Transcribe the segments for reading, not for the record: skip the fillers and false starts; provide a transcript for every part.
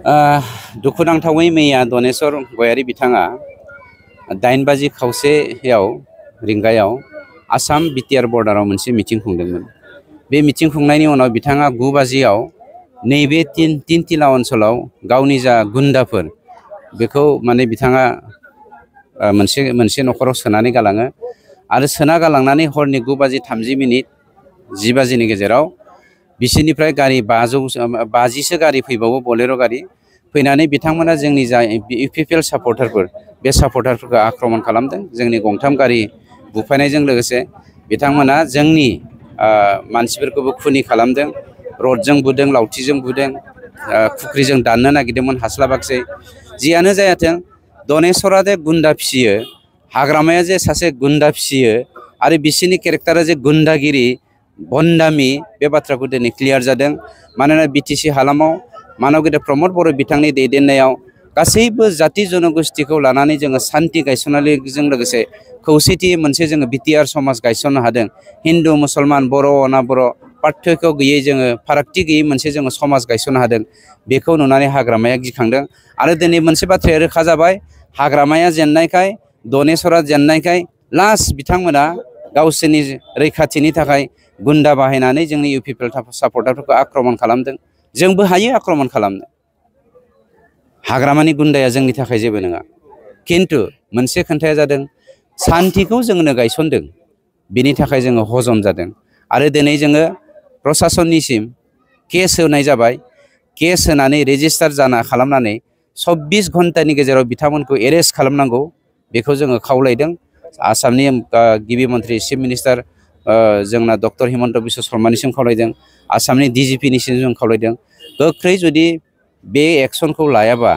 दुखुनांथावै मैया दनेश्वर गयारी बिथाङा 8 बाजि खावसेयाव रिंगायाव आसाम बिटिआर बर्डाराव मोनसे मिटिं खुंदोंमोन। बे मिटिं खुंनायनि उनाव बिथाङा 9 बाजियाव नैबे तिनथिला ओनसोलाव गावनि जा गुन्दाफोर बेखौ माने बिथाङा मोनसे न'खराव सोनानै गालाङो आरो सोना गालांनानै हरनि 9 बाजि 30 मिनिट 10 बाजिनि गेजेराव बिसोरनिफ्राय गारि 50सो गारि फैबावो, बलेर' गारि फैनानै बिथांमोना जोंनि जा इउपिपिएल सापर्टारफोर बे सापर्टारफोरखौ आक्रमण खालामदों। जोंनि गंथाम गारि बुफायनायजों लोगोसे बिथांमोना जोंनि मानसिफोरखौबो खुनि खालामदों, रडजों बुदों, लावथिजों बुदों, खुख्रिजों दाननो नागिरदोंमोन, हास्लाबाखिसै। जियानो जायाथों दनेश्वरा जे गुन्दा फिसियो, हाग्रामाया जे सासे गुन्दा फिसियो आरो बिसोरनि केरेक्टारा जे गुन्दागिरि भन्डामि, बे बाथ्राखौ दिनै क्लियार जादों। मानोना बिटिसि हालामाव मानगेन्द्र प्रमद बर' बिथांनि दैदेननायाव गासैबो जाति जनगोष्ठीखौ लानानै जोङो सान्थि गायसननायजों लोगोसे खौसेथि मोनसे जोङो बिटिआर समाज गायसननो हादों। हिन्दु मुसलमान, बर' अना बर' पार्थक्य गैयै, जोङो फारागथि गैयै मोनसे जोङो समाज गायसननो हादों। बेखौ नुनानै हाग्रामाया गिखांदों आरो दिनै मोनसे बाथ्राया रोखा जाबाय, हाग्रामाया जेननायखाय, दनेश्वरा जेननायखाय लास्ट बिथांमोना गावसोरनि रैखाथिनि थाखाय गुन्दा बाहायनानै जोंनि इउपिपिएल सापर्टारफोरखौ आक्रमण खालामदों। जोंबो हायो आक्रमण खालामनो, हाग्रामानि गुन्दाया जोंनि थाखाय जेबो नङा। खिन्थु मोनसे खोथाया जादों, सान्थिखौ जोंनो गायसनदों, बिनि थाखाय जोङो हजम जादों आरो दिनै जोङो प्रसासननिसिम केस होनाय जाबाय। केस होनानै रेजिस्टार खालामनानै 24 घन्टानि गेजेराव बिथांमोनखौ एरेस्ट खालामनांगौ, बेखौ जोङो खावलायदों। आसामनि गिबि मन्त्रि चिफ मिनिस्टार जोंना डक्टर हिमन्त बिश्व शर्मानिसिम खावलायदों, आसामनि DGPनिसिम जों खावलायदों। गोख्रै जुदि बे एक्सनखौ लायाबा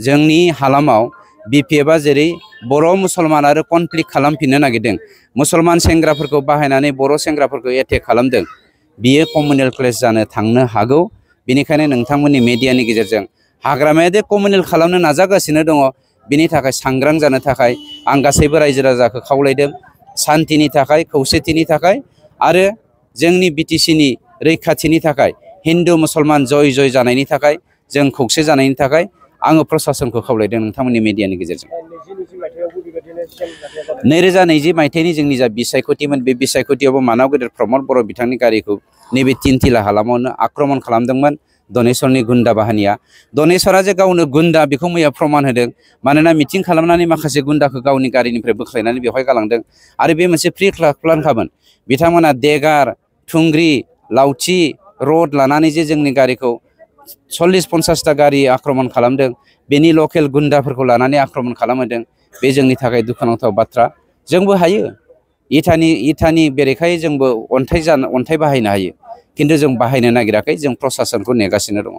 जोंनि हालामाव BPFआ जेरै बर' मुसलमान आरो कनफ्लिक्ट खालामफिननो नागिरदों, मुसलमान सेंग्राफोरखौ बाहायनानै बर' सेंग्राफोरखौ एटेक खालामदों, बियो कमनवेल्थ क्लेश जानो थांनो हागौ। बेनिखायनो नोंथांमोननि मेडियानि गेजेरजों हाग्रामाया दे कमनवेल्थ खालामनो नाजागासिनो दङ, बिनि थाखाय सांग्रां जानो थाखाय आं गासैबो रायजो राजाखौ खावलायदों। सान्थिनि थाखाय, खौसेथिनि थाखाय आरो जोंनि बिटिसिनि रैखाथिनि थाखाय, हिन्दु मुसलमान जय जय जानायनि थाखाय, जों खौसे जानायनि थाखाय आङो प्रसासनखौ खावलायदों नोंथांमोननि मेडियानि गेजेरजों। 2020 मायथाइनि जोंनि जा बिसायख'थिमोन, बे बिसायख'थियावबो मानगेन्द्र प्रमद बर' बिथांनि गारिखौ नैबे तिनथिला हालामावनो आक्रमण खालामदोंमोन दनेश्वरनि गुन्दा बाहानिया। दनेश्वरा जे गावनो गुन्दा बेखौ मैया प्रमान होदों। मानोना मिटिं खालामनानै माखासे गुन्दाखौ गावनि गारिनिफ्राय बोख्लायनानै बेवहाय गालांदों आरो बे मोनसे प्रि प्लानखामोन। बिथांमोना देगार, थुंग्रि, लावथि, रड लानानै जे जोंनि गारिखौ 40-50टा गारि आक्रमण खालामदों, बेनि लकेल गुन्दाफोरखौ लानानै आक्रमण खालामहोदों। बे जोंनि थाखाय दुखुनांथाव बाथ्रा। जोंबो हायो, इटानि बेरेखायै जोंबो अन्थाइ बाहायनो हायो, खिन्थु जों बाहायनो नागिराखै, जों प्रसासनखौ नेगासिनो दङ।